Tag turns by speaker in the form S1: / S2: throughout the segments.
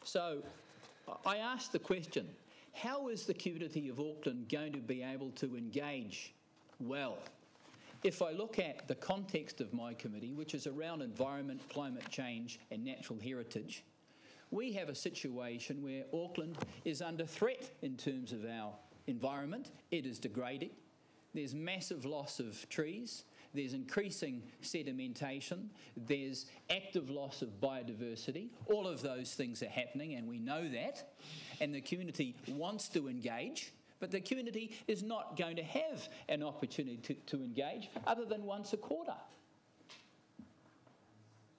S1: So I asked the question, how is the community of Auckland going to be able to engage well? If I look at the context of my committee, which is around environment, climate change and natural heritage, we have a situation where Auckland is under threat in terms of our environment. It is degrading. There's massive loss of trees. There's increasing sedimentation. There's active loss of biodiversity. All of those things are happening, and we know that. And the community wants to engage, but the community is not going to have an opportunity to engage other than once a quarter.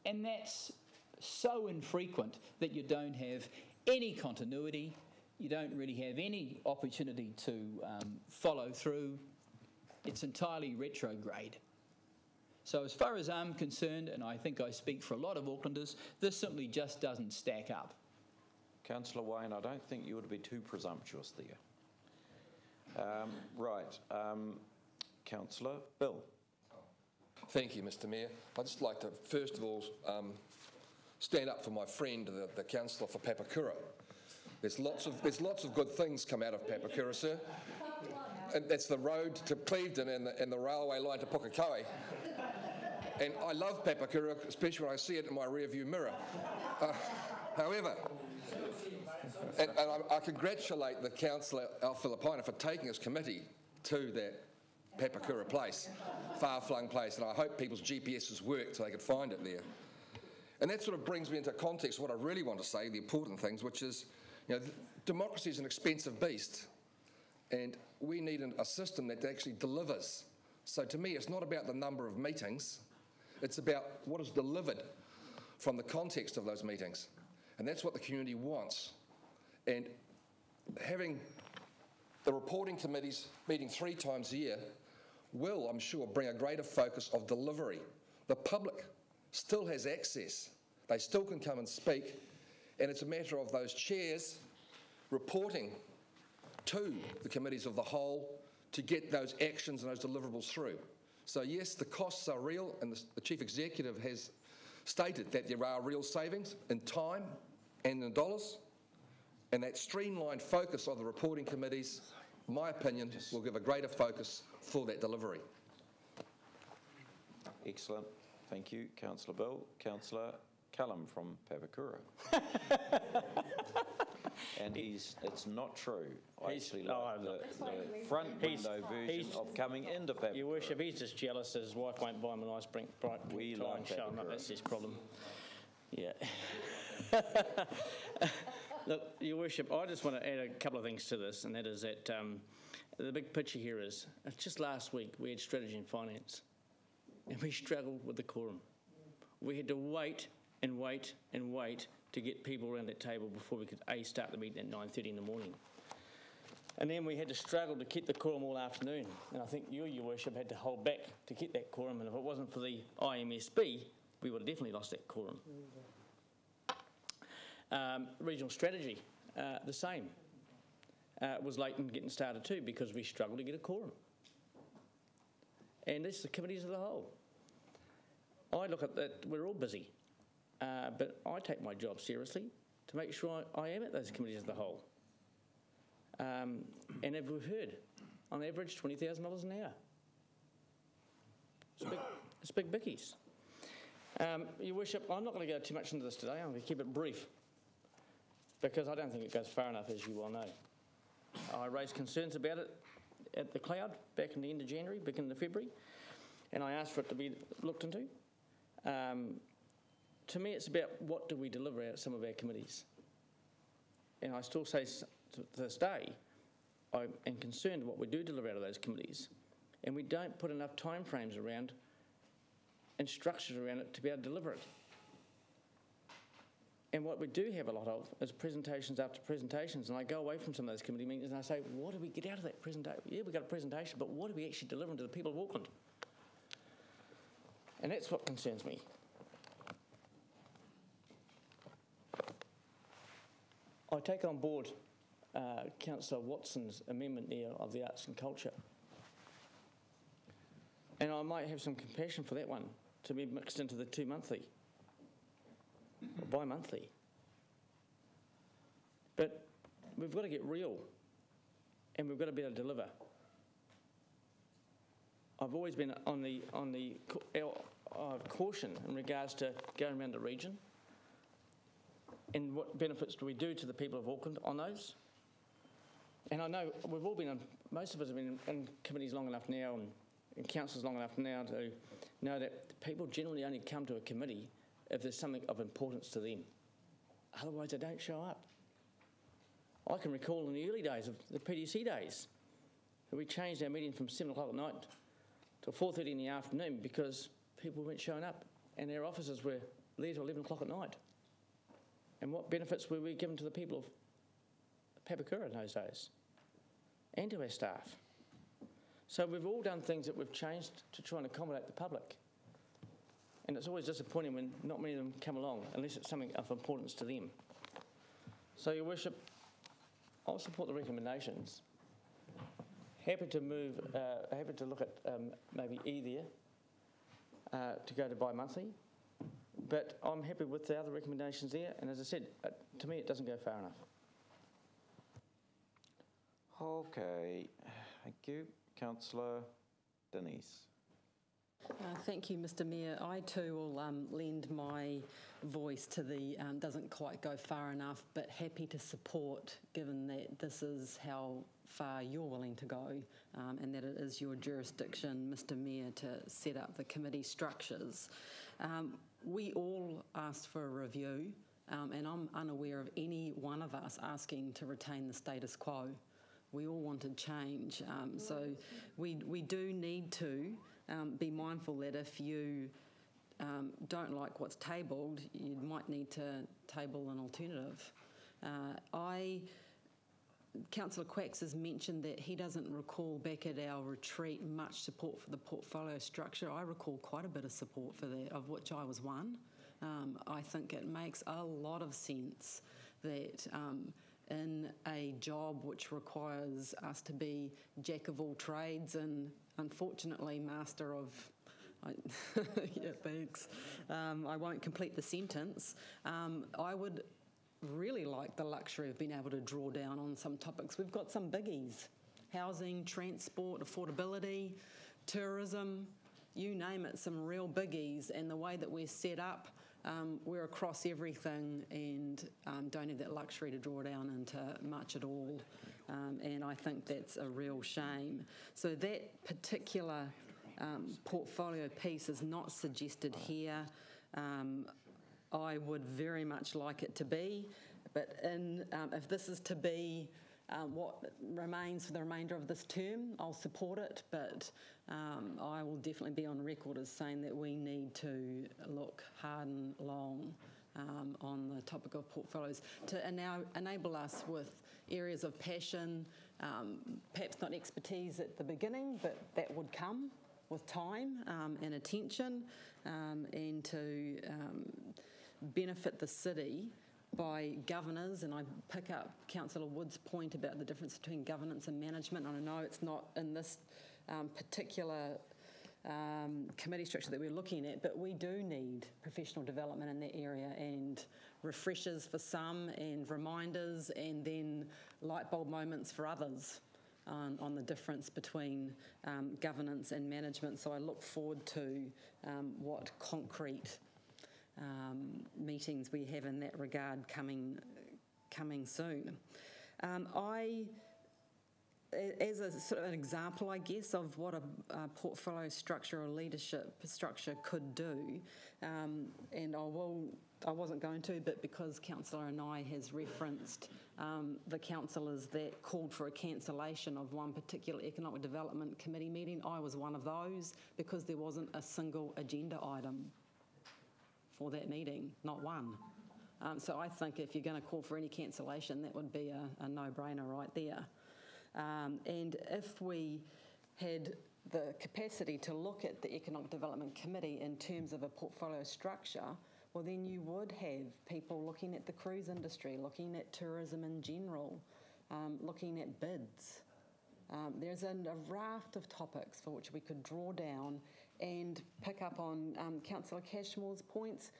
S1: And that's so infrequent that you don't have any continuity. You don't really have any opportunity to follow through. It's entirely retrograde. So as far as I'm concerned, and I think I speak for a lot of Aucklanders, this simply just doesn't stack up.
S2: Councillor Wayne, I don't think you ought to be too presumptuous there. Councillor Bill.
S3: Thank you, Mr Mayor. I'd just like to, first of all, stand up for my friend, the councillor for Papakura. There's lots of good things come out of Papakura, sir. And that's the road to Clevedon and the railway line to Pukekohe. And I love Papakura, especially when I see it in my rearview mirror. However, and I congratulate the councillor Al Filippina for taking his committee to that Papakura place, far-flung place, and I hope people's GPSs worked so they could find it there. And that sort of brings me into context what I really want to say, the important things, which is, democracy is an expensive beast, and we need a system that actually delivers. So to me, it's not about the number of meetings, it's about what is delivered from the context of those meetings. And that's what the community wants. And having the reporting committees meeting 3 times a year will, I'm sure, bring a greater focus of delivery. The public still has access. They still can come and speak, and it's a matter of those chairs reporting to the committees of the whole to get those actions and those deliverables through. So yes, the costs are real, and the Chief Executive has stated that there are real savings in time and in dollars, and that streamlined focus of the reporting committees, in my opinion, will give a greater focus for that delivery.
S2: Excellent. Thank you, Councillor Bill. Councillor Callum from Papakura. And it's not true. I actually like the front window version of coming into Papakura.
S4: Your Worship, he's just jealous that his wife won't buy him a nice bright
S2: we
S4: tie
S2: like
S4: and show him. That's his problem. Yeah. Look, Your Worship, I just want to add a couple of things to this, and that is that the big picture here is, just last week we had strategy and finance, and we struggled with the quorum. We had to wait and wait and wait to get people around that table before we could start the meeting at 9:30 in the morning. And then we had to struggle to keep the quorum all afternoon, and I think Your Worship had to hold back to keep that quorum, and if it wasn't for the IMSB, we would have definitely lost that quorum. Regional strategy, the same. Was late in getting started too because we struggled to get a quorum. And this is the committees of the whole. I look at that, we're all busy, but I take my job seriously to make sure I am at those committees of the whole. And as we've heard, on average $20,000 an hour. It's big bickies. Your Worship, I'm not going to go too much into this today. I'm going to keep it brief because I don't think it goes far enough, as you well know. I raised concerns about it at the Cloud back in the end of January, beginning of February, and I asked for it to be looked into. To me, it's about what do we deliver at some of our committees. And I still say to this day, I am concerned what we do deliver out of those committees, and we don't put enough time frames around and structures around it to be able to deliver it. And what we do have a lot of is presentations after presentations, and I go away from some of those committee meetings and I say, what do we get out of that presentation? Yeah, we got a presentation, but what are we actually delivering to the people of Auckland? And that's what concerns me. I take on board Councillor Watson's amendment there of the arts and culture. And I might have some compassion for that one to be mixed into the 2 monthly or bi-monthly. But we've got to get real, and we've got to be able to deliver. I've always been on the caution in regards to going around the region and what benefits do we do to the people of Auckland on those. And I know we've all been on, most of us have been in committees long enough now and councils long enough now to know that people generally only come to a committee if there's something of importance to them. Otherwise, they don't show up. I can recall in the early days of the PDC days that we changed our meeting from 7 o'clock at night to 4:30 in the afternoon because people weren't showing up and our officers were there till 11 o'clock at night. And what benefits were we given to the people of Papakura in those days and to our staff? So we've all done things that we've changed to try and accommodate the public. And it's always disappointing when not many of them come along unless it's something of importance to them. So, Your Worship, I'll support the recommendations. Happy to look at maybe either to go to bi-monthly, but I'm happy with the other recommendations there. And as I said, to me, it doesn't go far enough.
S2: Okay, thank you. Councillor Denise.
S5: Thank you, Mr Mayor. I too will lend my voice to the doesn't quite go far enough, but happy to support, given that this is how far you're willing to go and that it is your jurisdiction, Mr Mayor, to set up the committee structures. We all asked for a review and I'm unaware of any one of us asking to retain the status quo. We all wanted change. So we do need to be mindful that if you don't like what's tabled, you might need to table an alternative. Councillor Quacks has mentioned that he doesn't recall back at our retreat much support for the portfolio structure. I recall quite a bit of support for that, of which I was one. I think it makes a lot of sense that in a job which requires us to be jack of all trades and unfortunately master of yeah, thanks. I won't complete the sentence. I would really like the luxury of being able to draw down on some topics. We've got some biggies: housing, transport, affordability, tourism, you name it, some real biggies. And the way that we're set up, we're across everything and don't have that luxury to draw down into much at all. And I think that's a real shame. So that particular portfolio piece is not suggested here. I would very much like it to be, but if this is to be what remains for the remainder of this term, I'll support it, but I will definitely be on record as saying that we need to look hard and long on the topic of portfolios to enable us with areas of passion, perhaps not expertise at the beginning, but that would come with time and attention, and to benefit the city by governors. And I pick up Councillor Wood's point about the difference between governance and management. And I know it's not in this particular committee structure that we're looking at, but we do need professional development in that area and refreshers for some and reminders and then light bulb moments for others on the difference between governance and management. So I look forward to what concrete meetings we have in that regard coming soon. As a sort of an example, I guess, of what a portfolio structure or leadership structure could do, and I wasn't going to, but because Councillor Anai has referenced the councillors that called for a cancellation of one particular Economic Development Committee meeting, I was one of those because there wasn't a single agenda item for that meeting, not one. So I think if you're going to call for any cancellation, that would be a no-brainer right there. And if we had the capacity to look at the Economic Development Committee in terms of a portfolio structure, well, then you would have people looking at the cruise industry, looking at tourism in general, looking at bids. There's a raft of topics for which we could draw down and pick up on Councillor Cashmore's points,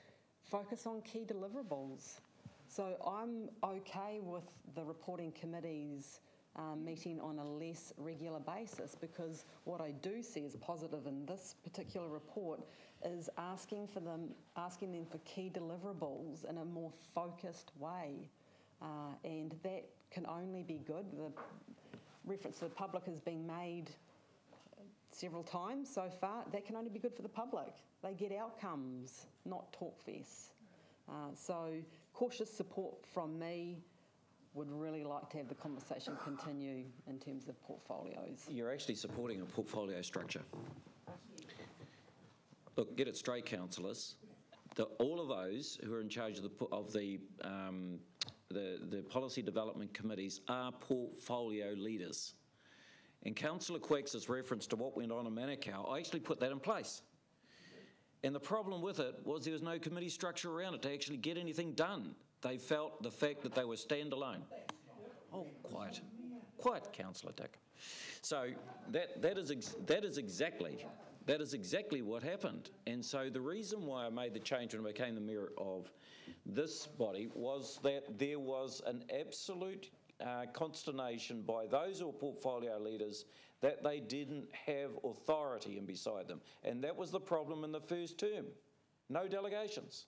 S5: focus on key deliverables. So I'm okay with the reporting committees meeting on a less regular basis, because what I do see as positive in this particular report is asking them for key deliverables in a more focused way, and that can only be good. The reference to the public has been made several times so far. That can only be good for the public. They get outcomes, not talk fests. So cautious support from me. Would really like to have the conversation continue in terms of portfolios.
S2: You're actually supporting a portfolio structure. Look, get it straight, councillors. All of those who are in charge of the policy development committees are portfolio leaders. And Councillor Quax's reference to what went on in Manukau, I actually put that in place. And the problem with it was there was no committee structure around it to actually get anything done. They felt the fact that they were standalone. Oh, quiet. Quiet, Councillor Dick. So that is exactly what happened. And so the reason why I made the change when I became the mayor of this body was that there was an absolute consternation by those who were portfolio leaders that they didn't have authority in beside them. And that was the problem in the first term. No delegations.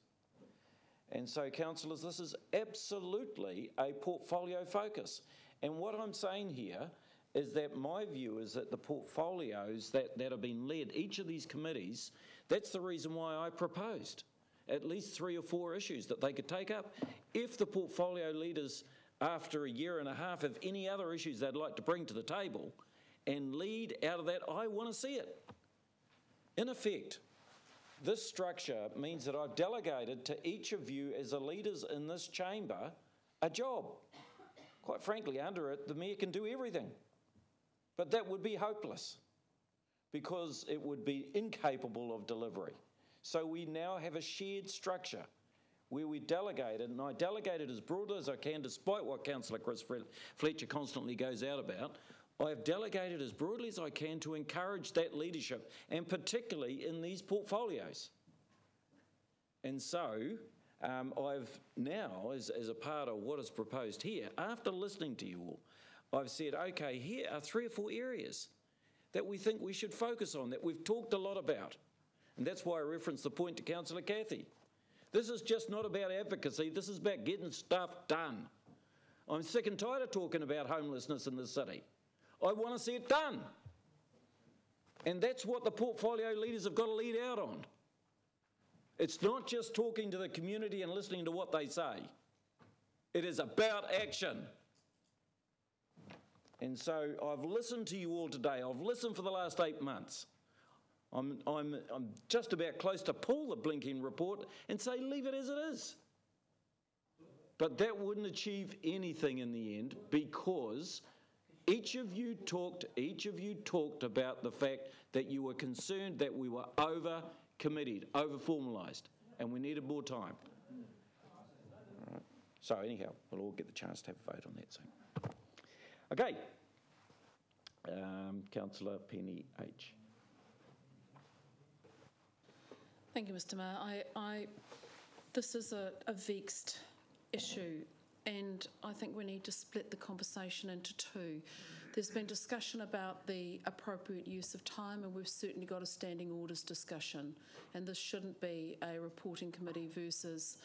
S2: And so, councillors, this is absolutely a portfolio focus. And what I'm saying here is that my view is that the portfolios that have been led, each of these committees, that's the reason why I proposed at least 3 or 4 issues that they could take up. If the portfolio leaders, after a year and a half, have any other issues they'd like to bring to the table and lead out of that, I want to see it. In effect, this structure means that I've delegated to each of you as the leaders in this chamber a job. Quite frankly, under it, the mayor can do everything. But that would be hopeless because it would be incapable of delivery. So we now have a shared structure where we delegated, and I delegated as broadly as I can, despite what Councillor Chris Fletcher constantly goes out about. I have delegated as broadly as I can to encourage that leadership, and particularly in these portfolios. And so I've now, as a part of what is proposed here, after listening to you all, I've said, okay, here are 3 or 4 areas that we think we should focus on, that we've talked a lot about. And that's why I referenced the point to Councillor Cathy. This is just not about advocacy, this is about getting stuff done. I'm sick and tired of talking about homelessness in this city. I want to see it done. And that's what the portfolio leaders have got to lead out on. It's not just talking to the community and listening to what they say. It is about action. And so I've listened to you all today. I've listened for the last 8 months. I'm just about close to pull the blinking report and say leave it as it is. But that wouldn't achieve anything in the end, because each of you talked about the fact that you were concerned that we were over-committed, over-formalised, and we needed more time. All right. So anyhow, we'll all get the chance to have a vote on that soon. Okay. Councillor Penny H.
S6: Thank you, Mr. Mayor. This is a vexed issue, and I think we need to split the conversation into 2. There's been discussion about the appropriate use of time, and we've certainly got a standing orders discussion, and this shouldn't be a reporting committee versus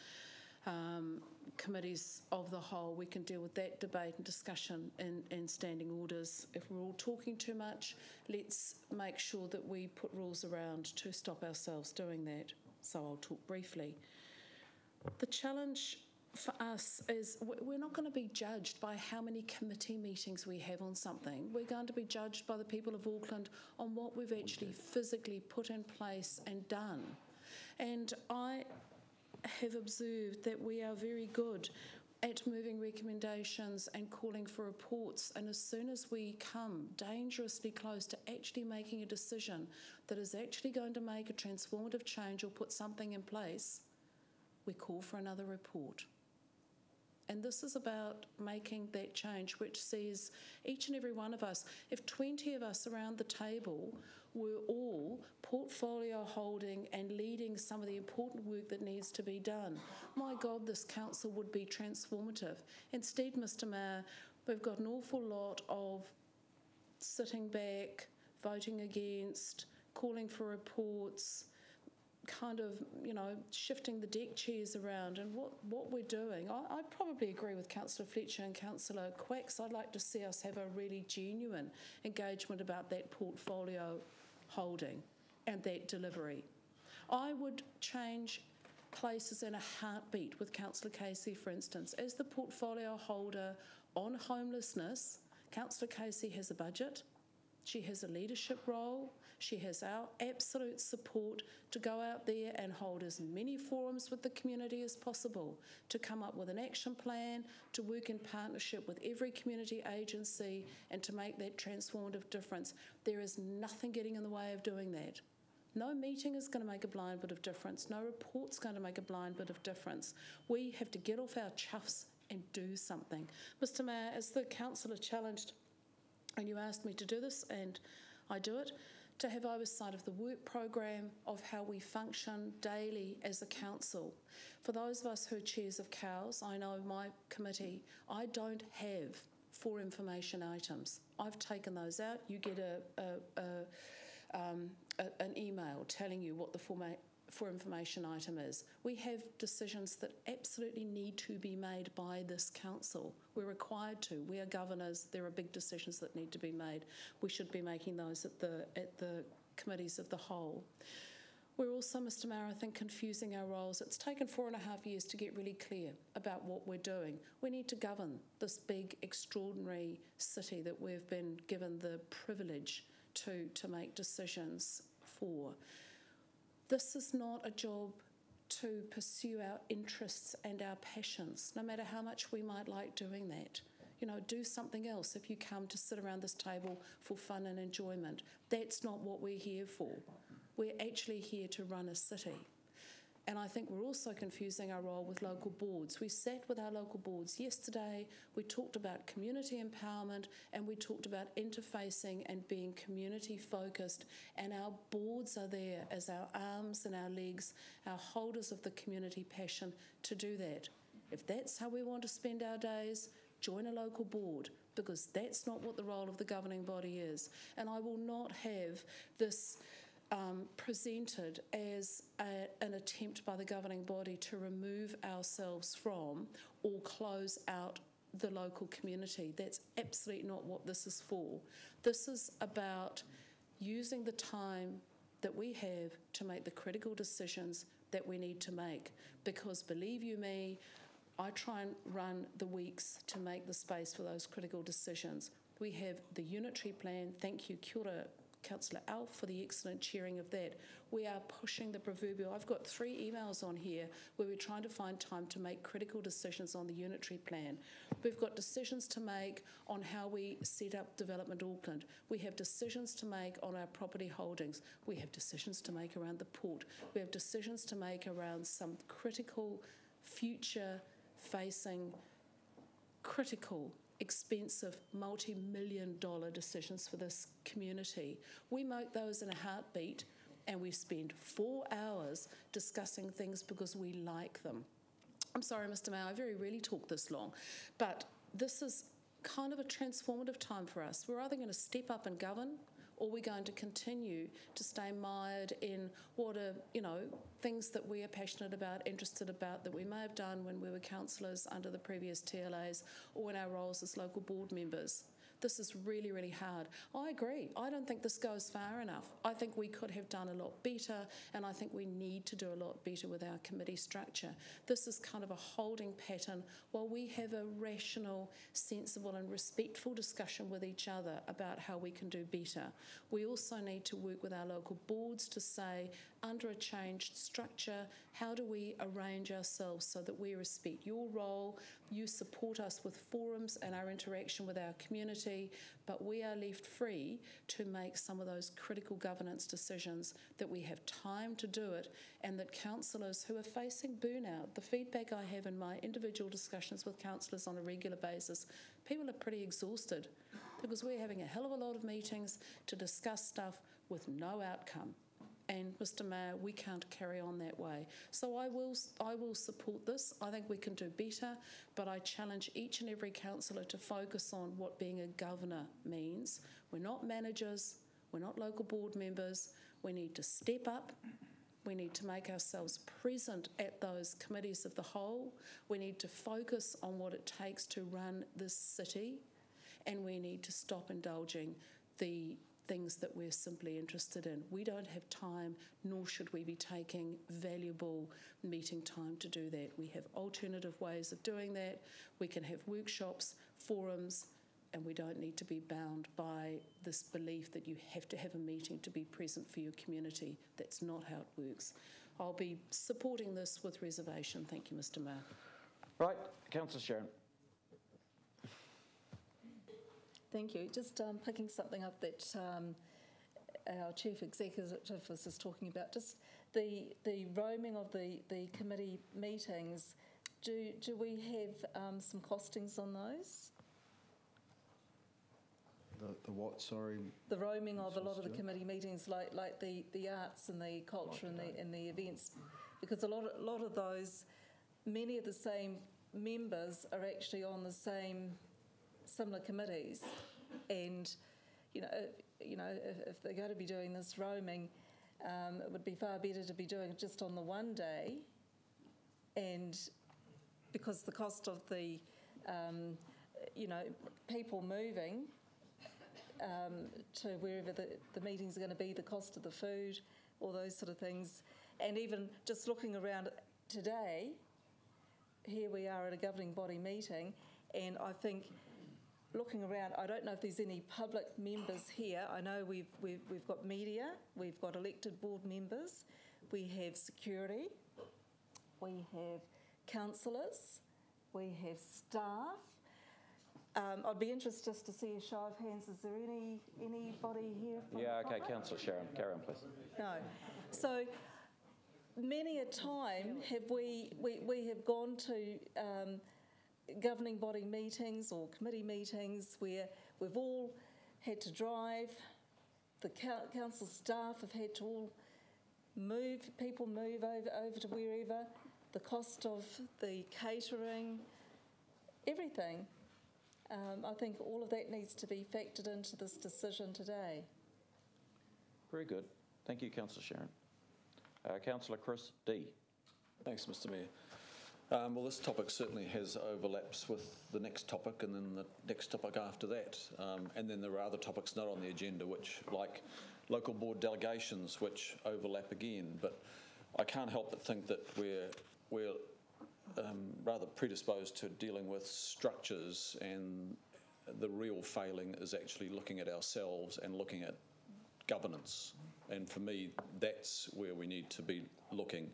S6: committees of the whole. We can deal with that debate and discussion in standing orders. If we're all talking too much, let's make sure that we put rules around to stop ourselves doing that. So I'll talk briefly. The challenge for us is we're not going to be judged by how many committee meetings we have on something. We're going to be judged by the people of Auckland on what we've actually physically put in place and done. And I have observed that we are very good at moving recommendations and calling for reports, and as soon as we come dangerously close to actually making a decision that is actually going to make a transformative change or put something in place, we call for another report. And this is about making that change, which sees each and every one of us, if 20 of us around the table were all portfolio holding and leading some of the important work that needs to be done. My God, this council would be transformative. Instead, Mr Mayor, we've got an awful lot of sitting back, voting against, calling for reports, kind of, shifting the deck chairs around. And what we're doing, I probably agree with Councillor Fletcher and Councillor Quacks. I'd like to see us have a really genuine engagement about that portfolio holding and that delivery. I would change places in a heartbeat with Councillor Casey, for instance. As the portfolio holder on homelessness, Councillor Casey has a budget, she has a leadership role, she has our absolute support to go out there and hold as many forums with the community as possible, to come up with an action plan, to work in partnership with every community agency and to make that transformative difference. There is nothing getting in the way of doing that. No meeting is going to make a blind bit of difference. No report's going to make a blind bit of difference. We have to get off our chuffs and do something. Mr Mayor, as the councillor challenged, and you asked me to do this, and I do it, to have oversight of the work program of how we function daily as a council. For those of us who are chairs of COWs, I know my committee, I don't have 4 information items. I've taken those out. You get an email telling you what the for information item is. We have decisions that absolutely need to be made by this council. We're required to. We are governors. There are big decisions that need to be made. We should be making those at the committees of the whole. We're also, Mr Mayor, I think, confusing our roles. It's taken 4.5 years to get really clear about what we're doing. We need to govern this big, extraordinary city that we've been given the privilege to make decisions for. This is not a job to pursue our interests and our passions, no matter how much we might like doing that. Do something else if you come to sit around this table for fun and enjoyment. That's not what we're here for. We're actually here to run a city. And I think we're also confusing our role with local boards. We sat with our local boards yesterday, we talked about community empowerment, and we talked about interfacing and being community focused, and our boards are there as our arms and our legs, our holders of the community passion to do that. If that's how we want to spend our days, join a local board, because that's not what the role of the governing body is. And I will not have this presented as an attempt by the governing body to remove ourselves from or close out the local community. That's absolutely not what this is for. This is about using the time that we have to make the critical decisions that we need to make, because believe you me, I try and run the weeks to make the space for those critical decisions. We have the unitary plan. Thank you, kia ora, Councillor Alf, for the excellent chairing of that. We are pushing the proverbial. I've got 3 emails on here where we're trying to find time to make critical decisions on the unitary plan. We've got decisions to make on how we set up Development Auckland. We have decisions to make on our property holdings. We have decisions to make around the port. We have decisions to make around some critical future-facing, critical, expensive, multi-million-dollar decisions for this community. We make those in a heartbeat, and we spend 4 hours discussing things because we like them. I'm sorry, Mr Mayor, I very rarely talk this long, but this is kind of a transformative time for us. We're either going to step up and govern, or we're going to continue to stay mired in what are, things that we are passionate about, interested about, that we may have done when we were councillors under the previous TLAs or in our roles as local board members. This is really, really hard. I agree. I don't think this goes far enough. I think we could have done a lot better, and I think we need to do a lot better with our committee structure. This is kind of a holding pattern while we have a rational, sensible and respectful discussion with each other about how we can do better. We also need to work with our local boards to say, under a changed structure, how do we arrange ourselves so that we respect your role, you support us with forums and our interaction with our community, but we are left free to make some of those critical governance decisions, that we have time to do it, and that councillors who are facing burnout, the feedback I have in my individual discussions with councillors on a regular basis, people are pretty exhausted because we're having a hell of a lot of meetings to discuss stuff with no outcome. And Mr Mayor, we can't carry on that way. So I will support this. I think we can do better, but I challenge each and every councillor to focus on what being a governor means. We're not managers, we're not local board members. We need to step up. We need to make ourselves present at those committees of the whole. We need to focus on what it takes to run this city, and we need to stop indulging the things that we're simply interested in. We don't have time, nor should we be taking valuable meeting time to do that. We have alternative ways of doing that. We can have workshops, forums, and we don't need to be bound by this belief that you have to have a meeting to be present for your community. That's not how it works. I'll be supporting this with reservation. Thank you, Mr Mayor.
S2: Right, Councillor Sharon.
S7: Thank you. Just picking something up that our Chief Executive was just talking about, just the roaming of the committee meetings. Do we have some costings on those?
S8: The what, sorry?
S7: The roaming of a lot of the committee meetings, like the arts and the culture and the events, because a lot of those, many of the same members are actually on the similar committees, and if they're going to be doing this roaming, it would be far better to be doing it just on the one day, and because the cost of the people moving to wherever the meetings are going to be, the cost of the food, all those sort of things, and even just looking around today, here we are at a governing body meeting, and I think looking around, I don't know if there's any public members here. I know we've got media, we've got elected board members, we have security, we have councillors, we have staff. I'd be interested just to see a show of hands. Is there anybody here from the public?
S2: Councillor Sharon, carry on, please.
S7: No. So many a time have we have gone to governing body meetings or committee meetings where we've all had to drive, the council staff have had to all move over to wherever, the cost of the catering, everything. I think all of that needs to be factored into this decision today.
S2: Very good. Thank you, Councillor Sharon. Councillor Chris D.
S8: Thanks, Mr Mayor. Well, this topic certainly has overlaps with the next topic and then the next topic after that. And then there are other topics not on the agenda, which, like local board delegations, which overlap again. But I can't help but think that we're rather predisposed to dealing with structures, and the real failing is actually looking at ourselves and looking at governance. And for me, that's where we need to be looking.